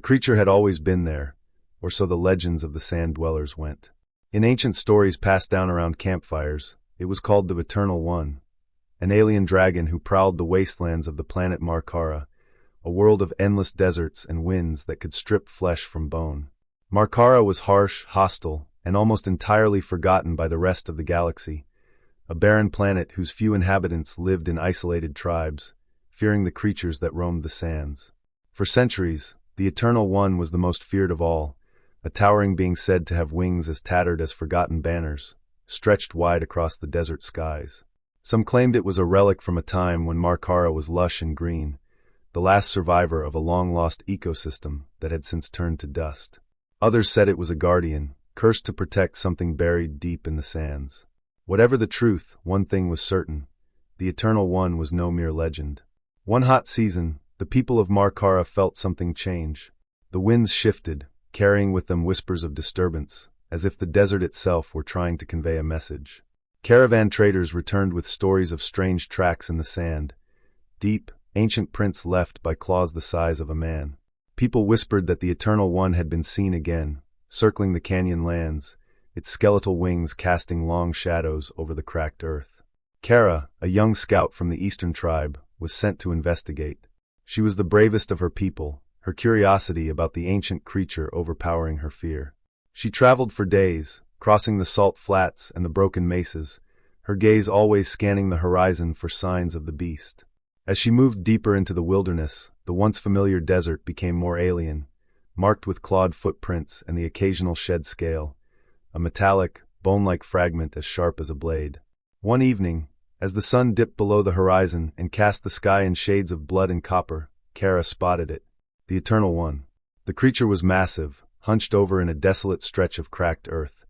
creature had always been there, or so the legends of the sand dwellers went. In ancient stories passed down around campfires, it was called the Eternal One, an alien dragon who prowled the wastelands of the planet Markara, a world of endless deserts and winds that could strip flesh from bone. Markara was harsh, hostile, and almost entirely forgotten by the rest of the galaxy, a barren planet whose few inhabitants lived in isolated tribes, fearing the creatures that roamed the sands. For centuries, the Eternal One was the most feared of all, a towering being said to have wings as tattered as forgotten banners, stretched wide across the desert skies. Some claimed it was a relic from a time when Markara was lush and green, the last survivor of a long-lost ecosystem that had since turned to dust. Others said it was a guardian, cursed to protect something buried deep in the sands. Whatever the truth, one thing was certain: the Eternal One was no mere legend. One hot season, the people of Markara felt something change. The winds shifted, carrying with them whispers of disturbance, as if the desert itself were trying to convey a message. Caravan traders returned with stories of strange tracks in the sand, deep, ancient prints left by claws the size of a man. People whispered that the Eternal One had been seen again, circling the canyon lands, its skeletal wings casting long shadows over the cracked earth. Kara, a young scout from the eastern tribe, was sent to investigate. She was the bravest of her people, her curiosity about the ancient creature overpowering her fear. She traveled for days, crossing the salt flats and the broken mesas, her gaze always scanning the horizon for signs of the beast. As she moved deeper into the wilderness, the once familiar desert became more alien, marked with clawed footprints and the occasional shed scale, a metallic, bone-like fragment as sharp as a blade. One evening, as the sun dipped below the horizon and cast the sky in shades of blood and copper, Kara spotted it. The Eternal One. The creature was massive, hunched over in a desolate stretch of cracked earth,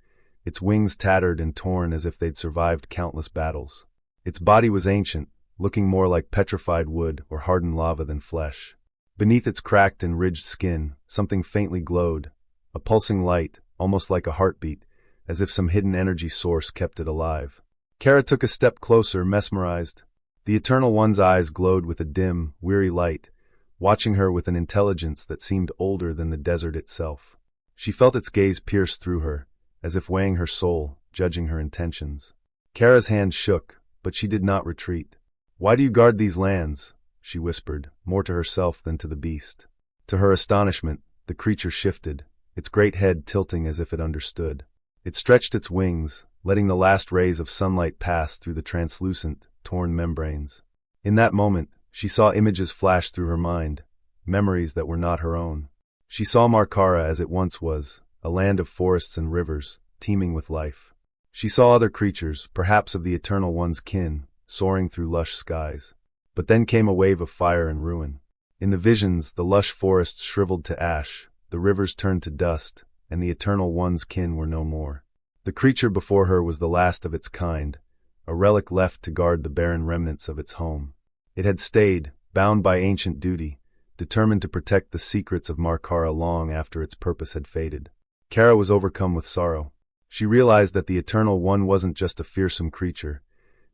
its wings tattered and torn as if they'd survived countless battles. Its body was ancient, looking more like petrified wood or hardened lava than flesh. Beneath its cracked and ridged skin, something faintly glowed, a pulsing light, almost like a heartbeat, as if some hidden energy source kept it alive. Kara took a step closer, mesmerized. The Eternal One's eyes glowed with a dim, weary light, watching her with an intelligence that seemed older than the desert itself. She felt its gaze pierce through her, as if weighing her soul, judging her intentions. Kara's hand shook, but she did not retreat. "Why do you guard these lands?" she whispered, more to herself than to the beast. To her astonishment, the creature shifted, its great head tilting as if it understood. It stretched its wings, letting the last rays of sunlight pass through the translucent, torn membranes. In that moment, she saw images flash through her mind, memories that were not her own. She saw Markara as it once was, a land of forests and rivers, teeming with life. She saw other creatures, perhaps of the Eternal One's kin, soaring through lush skies. But then came a wave of fire and ruin. In the visions, the lush forests shriveled to ash, the rivers turned to dust, and the Eternal One's kin were no more. The creature before her was the last of its kind, a relic left to guard the barren remnants of its home. It had stayed, bound by ancient duty, determined to protect the secrets of Markara long after its purpose had faded. Kara was overcome with sorrow. She realized that the Eternal One wasn't just a fearsome creature.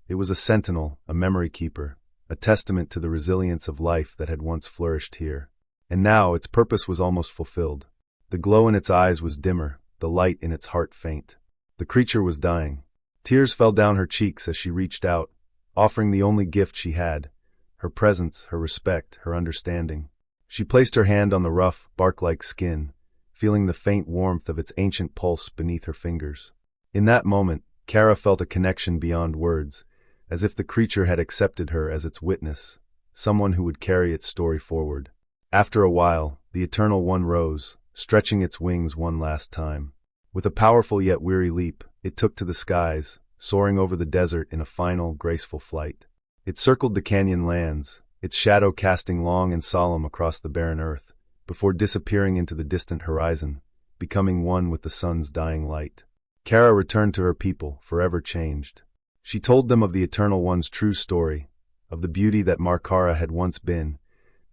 It was a sentinel, a memory keeper, a testament to the resilience of life that had once flourished here. And now its purpose was almost fulfilled. The glow in its eyes was dimmer, the light in its heart faint. The creature was dying. Tears fell down her cheeks as she reached out, offering the only gift she had: her presence, her respect, her understanding. She placed her hand on the rough, bark-like skin, feeling the faint warmth of its ancient pulse beneath her fingers. In that moment, Kara felt a connection beyond words, as if the creature had accepted her as its witness, someone who would carry its story forward. After a while, the Eternal One rose, stretching its wings one last time. With a powerful yet weary leap, it took to the skies, soaring over the desert in a final, graceful flight. It circled the canyon lands, its shadow casting long and solemn across the barren earth, before disappearing into the distant horizon, becoming one with the sun's dying light. Kara returned to her people, forever changed. She told them of the Eternal One's true story, of the beauty that Markara had once been,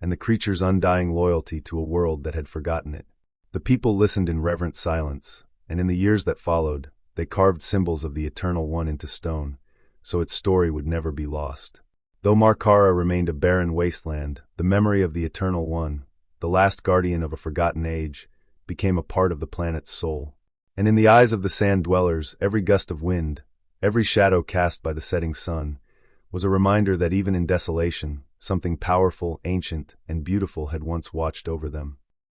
and the creature's undying loyalty to a world that had forgotten it. The people listened in reverent silence, and in the years that followed, they carved symbols of the Eternal One into stone, so its story would never be lost. Though Markara remained a barren wasteland, the memory of the Eternal One, the last guardian of a forgotten age, became a part of the planet's soul. And in the eyes of the sand dwellers, every gust of wind, every shadow cast by the setting sun, was a reminder that even in desolation, something powerful, ancient, and beautiful had once watched over them.